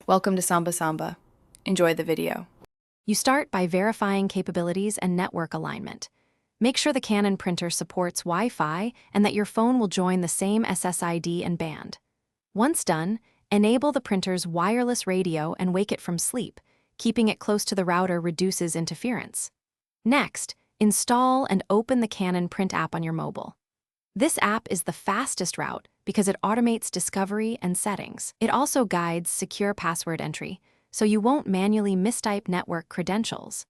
Welcome to Samba Samba. Enjoy the video. You start by verifying capabilities and network alignment. Make sure the Canon printer supports Wi-Fi and that your phone will join the same SSID and band. Once done, enable the printer's wireless radio and wake it from sleep. Keeping it close to the router reduces interference. Next, install and open the Canon print app on your mobile. This app is the fastest route because it automates discovery and settings. It also guides secure password entry, so you won't manually mistype network credentials.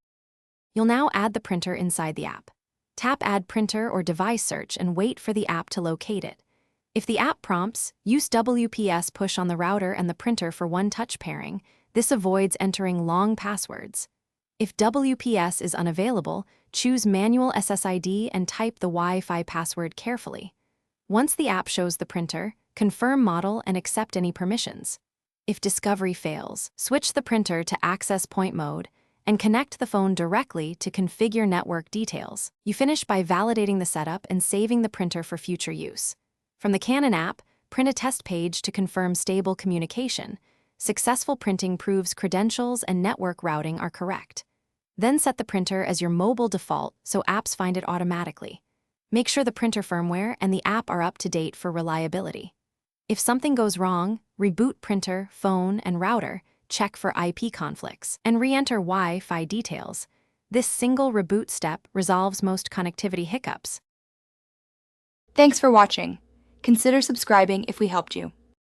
You'll now add the printer inside the app. Tap Add Printer or Device Search and wait for the app to locate it. If the app prompts, use WPS push on the router and the printer for one-touch pairing. This avoids entering long passwords. If WPS is unavailable, choose Manual SSID and type the Wi-Fi password carefully. Once the app shows the printer, confirm model and accept any permissions. If discovery fails, switch the printer to access point mode and connect the phone directly to configure network details. You finish by validating the setup and saving the printer for future use. From the Canon app, print a test page to confirm stable communication. Successful printing proves credentials and network routing are correct. Then set the printer as your mobile default so apps find it automatically. Make sure the printer firmware and the app are up to date for reliability. If something goes wrong, reboot printer, phone, and router, check for IP conflicts, and re-enter Wi-Fi details. This single reboot step resolves most connectivity hiccups. Thanks for watching. Consider subscribing if we helped you.